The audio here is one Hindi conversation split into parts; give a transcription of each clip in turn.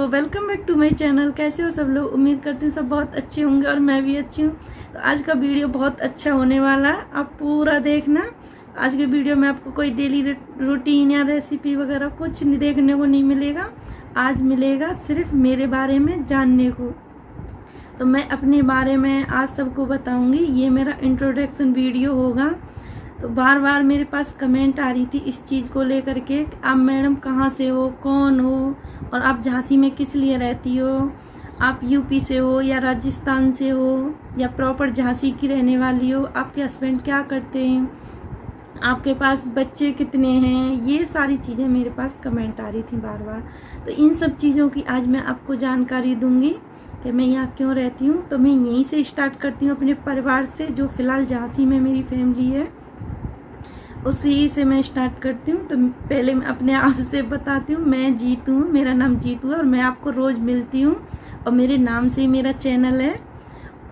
Welcome back to my channel. कैसे हो सब लोग? उम्मीद करती हूँ सब बहुत अच्छे होंगे और मैं भी अच्छी हूँ। तो आज का वीडियो बहुत अच्छा होने वाला है, आप पूरा देखना। आज के वीडियो में आपको कोई डेली रूटीन या रेसिपी वगैरह कुछ नहीं देखने को नहीं मिलेगा। आज मिलेगा सिर्फ मेरे बारे में जानने को। तो मैं अपने बारे में आज सबको बताऊँगी। ये मेरा इंट्रोडक्शन वीडियो होगा। तो बार बार मेरे पास कमेंट आ रही थी इस चीज़ को लेकर के, आप मैडम कहाँ से हो, कौन हो, और आप झांसी में किस लिए रहती हो, आप यूपी से हो या राजस्थान से हो या प्रॉपर झांसी की रहने वाली हो, आपके हस्बैंड क्या करते हैं, आपके पास बच्चे कितने हैं। ये सारी चीज़ें मेरे पास कमेंट आ रही थी बार बार। तो इन सब चीज़ों की आज मैं आपको जानकारी दूंगी कि मैं यहाँ क्यों रहती हूँ। तो मैं यहीं से स्टार्ट करती हूँ अपने परिवार से, जो फ़िलहाल झांसी में मेरी फैमिली है उसी से मैं स्टार्ट करती हूँ। तो पहले मैं अपने आप से बताती हूँ। मैं जीतू हूँ, मेरा नाम जीतू है और मैं आपको रोज़ मिलती हूँ और मेरे नाम से ही मेरा चैनल है।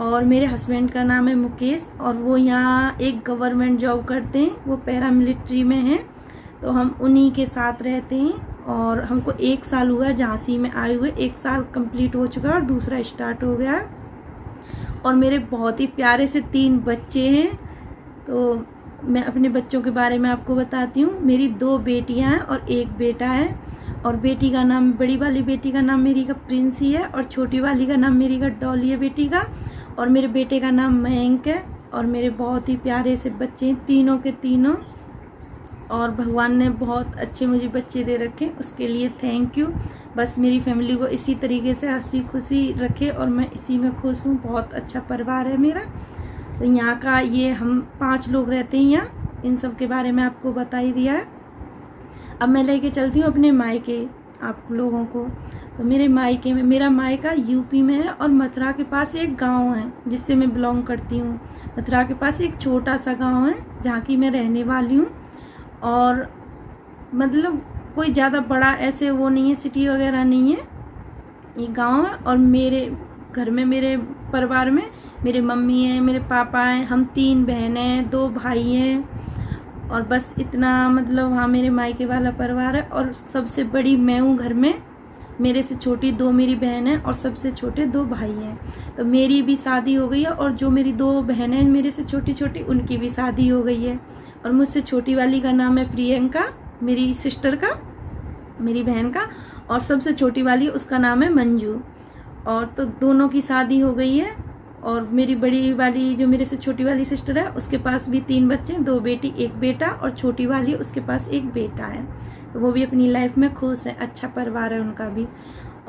और मेरे हस्बैंड का नाम है मुकेश और वो यहाँ एक गवर्नमेंट जॉब करते हैं, वो पैरामिलिट्री में हैं। तो हम उन्हीं के साथ रहते हैं और हमको 1 साल हुआ झांसी में आए हुए। 1 साल कंप्लीट हो चुका है और दूसरा स्टार्ट हो गया। और मेरे बहुत ही प्यारे से 3 बच्चे हैं। तो मैं अपने बच्चों के बारे में आपको बताती हूँ। मेरी 2 बेटियां हैं और 1 बेटा है। और बेटी का नाम, बड़ी वाली बेटी का नाम मेरी का प्रिंसी है और छोटी वाली का नाम मेरी का डॉली है बेटी का। और मेरे बेटे का नाम मयंक है। और मेरे बहुत ही प्यारे से बच्चे हैं, तीनों के तीनों। और भगवान ने बहुत अच्छे मुझे बच्चे दे रखे, उसके लिए थैंक यू। बस मेरी फैमिली को इसी तरीके से हंसी खुशी रखे और मैं इसी में खुश हूँ। बहुत अच्छा परिवार है मेरा। तो यहाँ का ये हम 5 लोग रहते हैं यहाँ। इन सब के बारे में आपको बता ही दिया है। अब मैं लेके चलती हूँ अपने मायके आप लोगों को। तो मेरे मायके में, मेरा मायका यूपी में है और मथुरा के पास एक गांव है जिससे मैं बिलोंग करती हूँ। मथुरा के पास एक छोटा सा गांव है जहाँ की मैं रहने वाली हूँ। और मतलब कोई ज़्यादा बड़ा ऐसे वो नहीं है, सिटी वगैरह नहीं है, ये गाँव है। और मेरे घर में, मेरे परिवार में मेरे मम्मी हैं, मेरे पापा हैं, हम 3 बहनें हैं, 2 भाई हैं और बस इतना। मतलब हाँ, मेरे मायके वाला परिवार है। और सबसे बड़ी मैं हूँ घर में। मेरे से छोटी 2 मेरी बहन है और सबसे छोटे 2 भाई हैं। तो मेरी भी शादी हो गई है और जो मेरी 2 बहनें हैं मेरे से छोटी छोटी, उनकी भी शादी हो गई है। और मुझसे छोटी वाली का नाम है प्रियंका, मेरी सिस्टर का, मेरी बहन का। और सबसे छोटी वाली उसका नाम है मंजू। और तो दोनों की शादी हो गई है। और मेरी बड़ी वाली, जो मेरे से छोटी वाली सिस्टर है, उसके पास भी 3 बच्चे, 2 बेटी 1 बेटा। और छोटी वाली उसके पास 1 बेटा है। तो वो भी अपनी लाइफ में खुश है, अच्छा परिवार है उनका भी।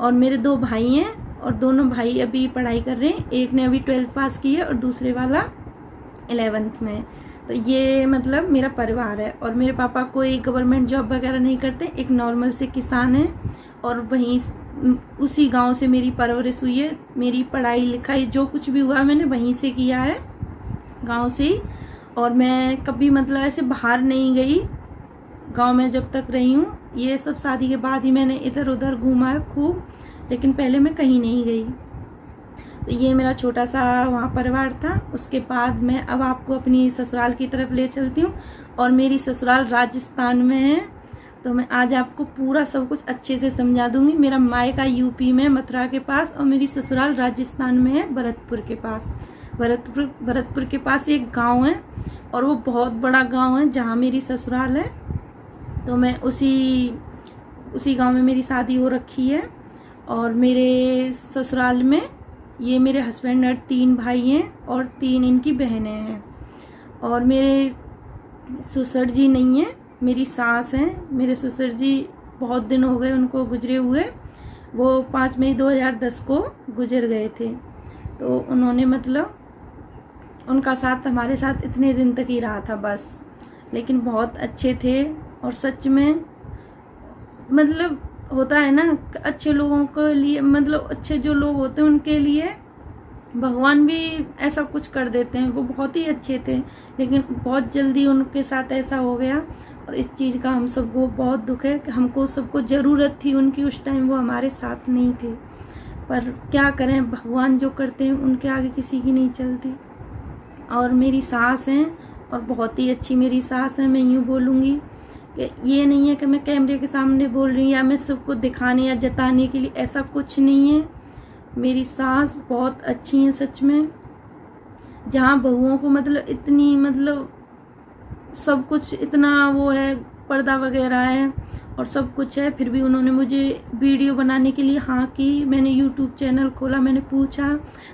और मेरे 2 भाई हैं और दोनों भाई अभी पढ़ाई कर रहे हैं। एक ने अभी 12th पास की है और दूसरे वाला 11th में। तो ये मतलब मेरा परिवार है। और मेरे पापा कोई गवर्नमेंट जॉब वगैरह नहीं करते, एक नॉर्मल से किसान है। और वहीं उसी गांव से मेरी परवरिश हुई है। मेरी पढ़ाई लिखाई जो कुछ भी हुआ मैंने वहीं से किया है, गांव से ही। और मैं कभी मतलब ऐसे बाहर नहीं गई गांव में जब तक रही हूँ। ये सब शादी के बाद ही मैंने इधर उधर घूमा है खूब, लेकिन पहले मैं कहीं नहीं गई। तो ये मेरा छोटा सा वहाँ परिवार था। उसके बाद मैं अब आपको अपनी ससुराल की तरफ ले चलती हूँ। और मेरी ससुराल राजस्थान में है। तो मैं आज आपको पूरा सब कुछ अच्छे से समझा दूंगी। मेरा मायका यूपी में मथुरा के पास और मेरी ससुराल राजस्थान में है, भरतपुर के पास। भरतपुर के पास एक गांव है और वो बहुत बड़ा गांव है जहाँ मेरी ससुराल है। तो मैं उसी गांव में मेरी शादी हो रखी है। और मेरे ससुराल में ये मेरे हस्बैंड और 3 भाई हैं और 3 इनकी बहनें हैं। और मेरे ससुर जी नहीं है, मेरी सास हैं। मेरे ससुर जी बहुत दिन हो गए उनको गुजरे हुए। वो 5 मई 2010 को गुजर गए थे। तो उन्होंने मतलब उनका साथ हमारे साथ इतने दिन तक ही रहा था बस। लेकिन बहुत अच्छे थे। और सच में मतलब होता है ना, अच्छे लोगों के लिए, मतलब अच्छे जो लोग होते हैं उनके लिए भगवान भी ऐसा कुछ कर देते हैं। वो बहुत ही अच्छे थे लेकिन बहुत जल्दी उनके साथ ऐसा हो गया। और इस चीज़ का हम सबको बहुत दुख है कि हमको सबको ज़रूरत थी उनकी, उस टाइम वो हमारे साथ नहीं थे। पर क्या करें, भगवान जो करते हैं उनके आगे किसी की नहीं चलती। और मेरी सास हैं और बहुत ही अच्छी मेरी सास है। मैं यूँ बोलूँगी कि ये नहीं है कि मैं कैमरे के सामने बोल रही हूँ या मैं सबको दिखाने या जताने के लिए, ऐसा कुछ नहीं है। मेरी सास बहुत अच्छी हैं सच में। जहाँ बहुओं को मतलब इतनी मतलब सब कुछ इतना वो है, पर्दा वगैरह है और सब कुछ है, फिर भी उन्होंने मुझे वीडियो बनाने के लिए हाँ की। मैंने यूट्यूब चैनल खोला, मैंने पूछा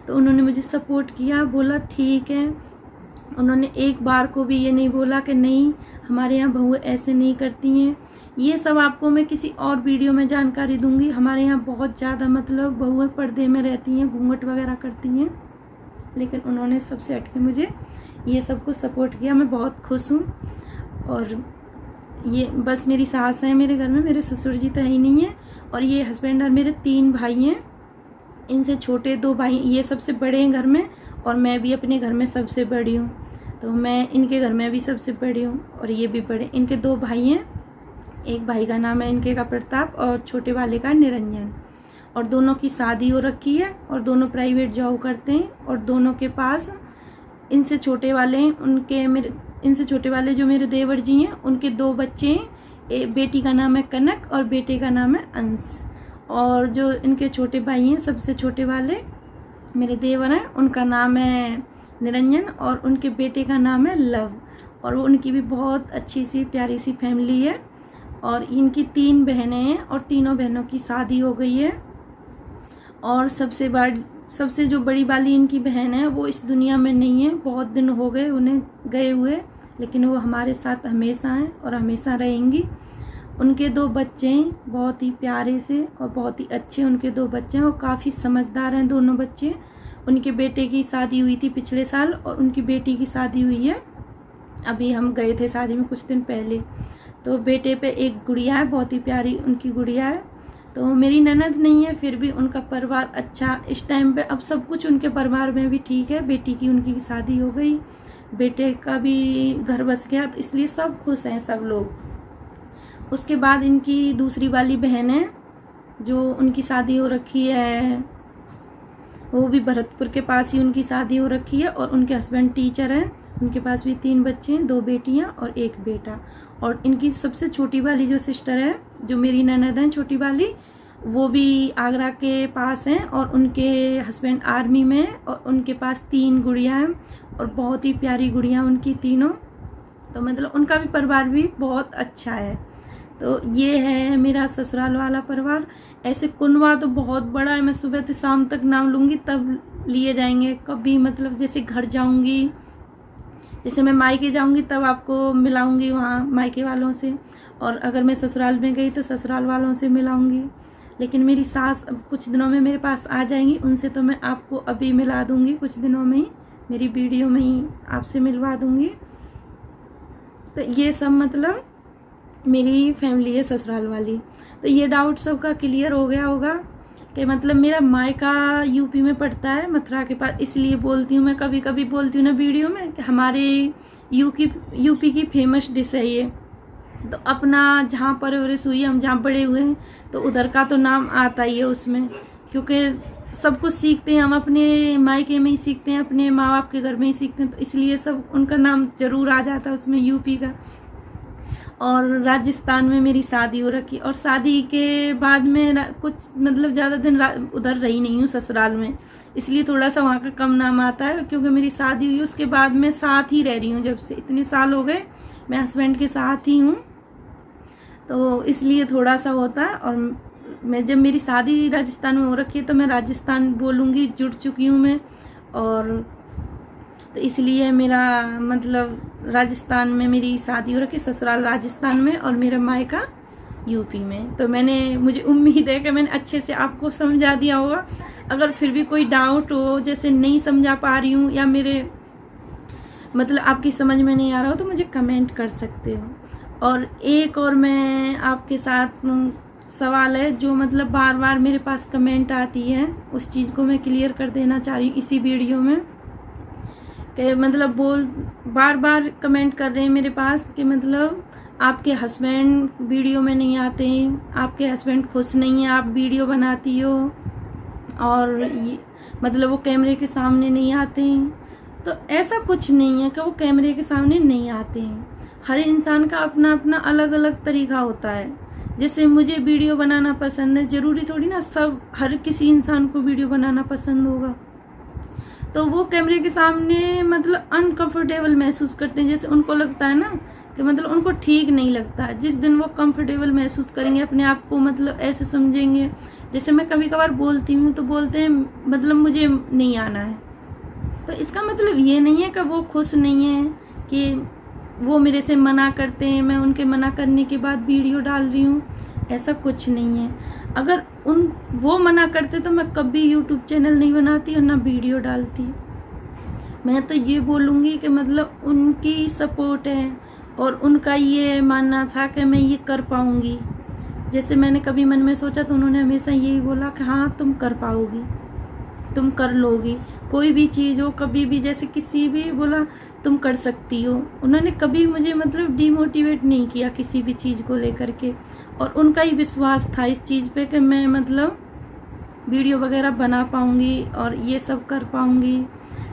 तो उन्होंने मुझे सपोर्ट किया, बोला ठीक है। उन्होंने एक बार को भी ये नहीं बोला कि नहीं हमारे यहाँ बहू ऐसे नहीं करती हैं। ये सब आपको मैं किसी और वीडियो में जानकारी दूंगी। हमारे यहाँ बहुत ज़्यादा मतलब बहुएं पर्दे में रहती हैं, घूंघट वगैरह करती हैं, लेकिन उन्होंने सबसे हट के मुझे ये सब को सपोर्ट किया। मैं बहुत खुश हूँ। और ये बस मेरी सास है मेरे घर में, मेरे ससुर जी तो है ही नहीं है। और ये हस्बैंड और मेरे 3 भाई हैं, इनसे छोटे 2 भाई, ये सबसे बड़े हैं घर में और मैं भी अपने घर में सबसे बड़ी हूँ। तो मैं इनके घर में भी सबसे बड़ी हूँ और ये भी बड़े। इनके 2 भाई हैं, एक भाई का नाम है इनके का प्रताप और छोटे वाले का निरंजन। और दोनों की शादी हो रखी है और दोनों प्राइवेट जॉब करते हैं। और दोनों के पास इनसे छोटे वाले हैं, इनसे छोटे वाले जो मेरे देवर जी हैं उनके 2 बच्चे हैं। बेटी का नाम है कनक और बेटे का नाम है अंश। और जो इनके छोटे भाई हैं, सबसे छोटे वाले मेरे देवर हैं, उनका नाम है निरंजन और उनके बेटे का नाम है लव। और वो उनकी भी बहुत अच्छी सी प्यारी सी फैमिली है। और इनकी 3 बहनें हैं और तीनों बहनों की शादी हो गई है। और सबसे जो बड़ी वाली इनकी बहन है वो इस दुनिया में नहीं है, बहुत दिन हो गए उन्हें गए हुए, लेकिन वो हमारे साथ हमेशा हैं और हमेशा रहेंगी। उनके 2 बच्चे हैं, बहुत ही प्यारे से और बहुत ही अच्छे उनके 2 बच्चे हैं और काफ़ी समझदार हैं दोनों बच्चे। उनके बेटे की शादी हुई थी पिछले साल और उनकी बेटी की शादी हुई है, अभी हम गए थे शादी में कुछ दिन पहले। तो बेटे पे एक गुड़िया है, बहुत ही प्यारी उनकी गुड़िया है। तो मेरी ननद नहीं है, फिर भी उनका परिवार अच्छा इस टाइम पे, अब सब कुछ उनके परिवार में भी ठीक है। बेटी की उनकी शादी हो गई, बेटे का भी घर बस गया, तो इसलिए सब खुश हैं सब लोग। उसके बाद इनकी दूसरी वाली बहन है जो उनकी शादी हो रखी है, वो भी भरतपुर के पास ही उनकी शादी हो रखी है और उनके हस्बैंड टीचर हैं। उनके पास भी 3 बच्चे हैं, 2 बेटियां और 1 बेटा। और इनकी सबसे छोटी वाली जो सिस्टर है, जो मेरी ननद है छोटी वाली, वो भी आगरा के पास हैं और उनके हस्बैंड आर्मी में हैं और उनके पास 3 गुड़िया हैं और बहुत ही प्यारी गुड़िया उनकी तीनों। तो मतलब उनका भी परिवार भी बहुत अच्छा है। तो ये है मेरा ससुराल वाला परिवार। ऐसे कुनवा तो बहुत बड़ा है, मैं सुबह से शाम तक नाम लूँगी तब लिए जाएंगे। कभी मतलब जैसे घर जाऊँगी, जैसे मैं मायके जाऊँगी तब आपको मिलाऊँगी वहाँ मायके वालों से, और अगर मैं ससुराल में गई तो ससुराल वालों से मिलाऊँगी। लेकिन मेरी सास अब कुछ दिनों में मेरे पास आ जाएंगी, उनसे तो मैं आपको अभी मिला दूँगी, कुछ दिनों में ही मेरी वीडियो में ही आपसे मिलवा दूँगी। तो ये सब मतलब मेरी फैमिली है ससुराल वाली। तो ये डाउट सबका क्लियर हो गया होगा कि मतलब मेरा मायका यूपी में पड़ता है, मथुरा के पास। इसलिए बोलती हूँ मैं, कभी कभी बोलती हूँ ना वीडियो में कि हमारे यूपी की फेमस डिश है ये। तो अपना जहाँ परवरिश हुई, हम जहाँ बड़े हुए हैं, तो उधर का तो नाम आता ही है उसमें, क्योंकि सब कुछ सीखते हैं हम अपने मायके में ही सीखते हैं, अपने माँ बाप के घर में ही सीखते हैं, तो इसलिए सब उनका नाम जरूर आ जाता है उसमें यूपी का। और राजस्थान में मेरी शादी हो रखी और शादी के बाद में कुछ मतलब ज़्यादा दिन उधर रही नहीं हूँ ससुराल में, इसलिए थोड़ा सा वहाँ का कम नाम आता है। क्योंकि मेरी शादी हुई उसके बाद मैं साथ ही रह रही हूँ, जब से इतने साल हो गए मैं हस्बैंड के साथ ही हूँ, तो इसलिए थोड़ा सा होता है। और मैं जब मेरी शादी राजस्थान में हो रखी है तो मैं राजस्थान बोलूँगी, जुड़ चुकी हूँ मैं। और तो इसलिए मेरा मतलब राजस्थान में मेरी शादी हो रखी, ससुराल राजस्थान में और मेरा मायका यूपी में। तो मुझे उम्मीद है कि मैंने अच्छे से आपको समझा दिया होगा। अगर फिर भी कोई डाउट हो, जैसे नहीं समझा पा रही हूँ या मेरे मतलब आपकी समझ में नहीं आ रहा हो, तो मुझे कमेंट कर सकते हो। और एक और मैं आपके साथ सवाल है जो मतलब बार बार मेरे पास कमेंट आती है, उस चीज़ को मैं क्लियर कर देना चाह रही हूँ इसी वीडियो में। कि मतलब बार बार कमेंट कर रहे हैं मेरे पास कि मतलब आपके हस्बैंड वीडियो में नहीं आते हैं, आपके हस्बैंड खुश नहीं है, आप वीडियो बनाती हो और मतलब वो कैमरे के सामने नहीं आते हैं। तो ऐसा कुछ नहीं है कि वो कैमरे के सामने नहीं आते हैं, हर इंसान का अपना अपना अलग अलग तरीका होता है। जैसे मुझे वीडियो बनाना पसंद है, जरूरी थोड़ी ना सब हर किसी इंसान को वीडियो बनाना पसंद होगा। तो वो कैमरे के सामने मतलब अनकंफर्टेबल महसूस करते हैं, जैसे उनको लगता है ना कि मतलब उनको ठीक नहीं लगता। जिस दिन वो कंफर्टेबल महसूस करेंगे, अपने आप को मतलब ऐसे समझेंगे, जैसे मैं कभी कभार बोलती हूँ तो बोलते हैं मतलब मुझे नहीं आना है, तो इसका मतलब ये नहीं है कि वो खुश नहीं है, कि वो मेरे से मना करते हैं, मैं उनके मना करने के बाद वीडियो डाल रही हूँ, ऐसा कुछ नहीं है। अगर वो मना करते तो मैं कभी यूट्यूब चैनल नहीं बनाती और ना वीडियो डालती। मैं तो ये बोलूँगी कि मतलब उनकी सपोर्ट है और उनका ये मानना था कि मैं ये कर पाऊँगी। जैसे मैंने कभी मन में सोचा तो उन्होंने हमेशा यही बोला कि हाँ तुम कर पाओगी, तुम कर लोगी, कोई भी चीज़ हो, कभी भी जैसे किसी भी बोला तुम कर सकती हो। उन्होंने कभी मुझे मतलब डिमोटिवेट नहीं किया किसी भी चीज़ को लेकर के, और उनका ही विश्वास था इस चीज़ पे कि मैं मतलब वीडियो वगैरह बना पाऊँगी और ये सब कर पाऊँगी।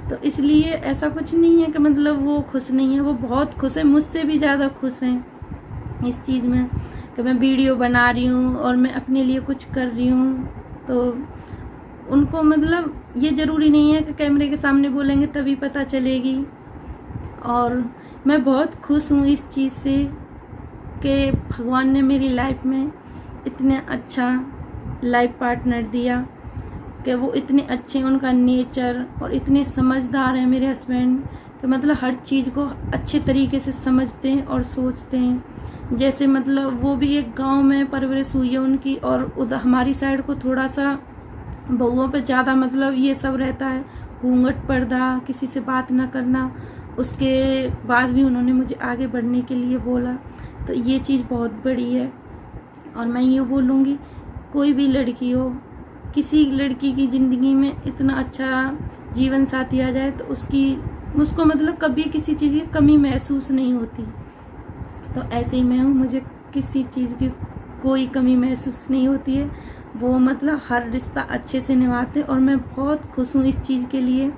तो इसलिए ऐसा कुछ नहीं है कि मतलब वो खुश नहीं है, वो बहुत खुश है, मुझसे भी ज़्यादा खुश हैं इस चीज़ में कि मैं वीडियो बना रही हूँ और मैं अपने लिए कुछ कर रही हूँ। तो उनको मतलब ये ज़रूरी नहीं है कि कैमरे के सामने बोलेंगे तभी पता चलेगी। और मैं बहुत खुश हूँ इस चीज़ से कि भगवान ने मेरी लाइफ में इतने अच्छा लाइफ पार्टनर दिया, कि वो इतने अच्छे, उनका नेचर और इतने समझदार हैं मेरे हस्बैंड, कि मतलब हर चीज़ को अच्छे तरीके से समझते हैं और सोचते हैं। जैसे मतलब वो भी एक गांव में परवरिश हुई है उनकी, और उधर हमारी साइड को थोड़ा सा बहुओं पे ज़्यादा मतलब ये सब रहता है, घूंघट पर्दा, किसी से बात ना करना। उसके बाद भी उन्होंने मुझे आगे बढ़ने के लिए बोला, तो ये चीज़ बहुत बड़ी है। और मैं ये बोलूँगी कोई भी लड़की हो, किसी लड़की की ज़िंदगी में इतना अच्छा जीवन साथी आ जाए तो उसको मतलब कभी किसी चीज़ की कमी महसूस नहीं होती। तो ऐसे ही मैं हूँ, मुझे किसी चीज़ की कोई कमी महसूस नहीं होती है। वो मतलब हर रिश्ता अच्छे से निभाते, और मैं बहुत खुश हूँ इस चीज़ के लिए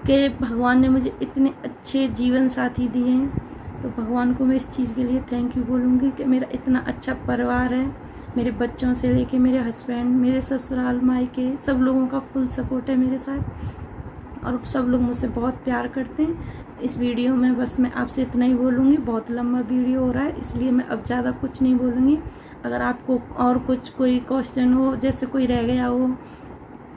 कि भगवान ने मुझे इतने अच्छे जीवन साथी दिए हैं। तो भगवान को मैं इस चीज़ के लिए थैंक यू बोलूँगी कि मेरा इतना अच्छा परिवार है, मेरे बच्चों से लेके मेरे हस्बैंड, मेरे ससुराल मायके, सब लोगों का फुल सपोर्ट है मेरे साथ, और सब लोग मुझसे बहुत प्यार करते हैं। इस वीडियो में बस मैं आपसे इतना ही बोलूँगी, बहुत लंबा वीडियो हो रहा है इसलिए मैं अब ज़्यादा कुछ नहीं बोलूँगी। अगर आपको और कुछ कोई क्वेश्चन हो, जैसे कोई रह गया हो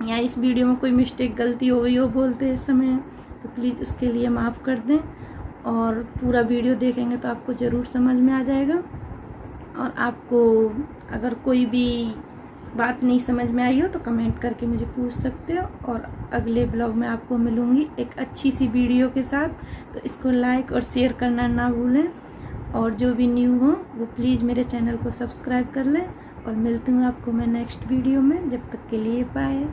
या इस वीडियो में कोई मिस्टेक गलती हो गई हो बोलते समय, तो प्लीज़ उसके लिए माफ़ कर दें, और पूरा वीडियो देखेंगे तो आपको ज़रूर समझ में आ जाएगा। और आपको अगर कोई भी बात नहीं समझ में आई हो तो कमेंट करके मुझे पूछ सकते हो, और अगले ब्लॉग में आपको मिलूँगी एक अच्छी सी वीडियो के साथ। तो इसको लाइक और शेयर करना ना भूलें, और जो भी न्यू हो वो प्लीज़ मेरे चैनल को सब्सक्राइब कर लें। और मिलती हूँ आपको मैं नेक्स्ट वीडियो में, जब तक के लिए बाय।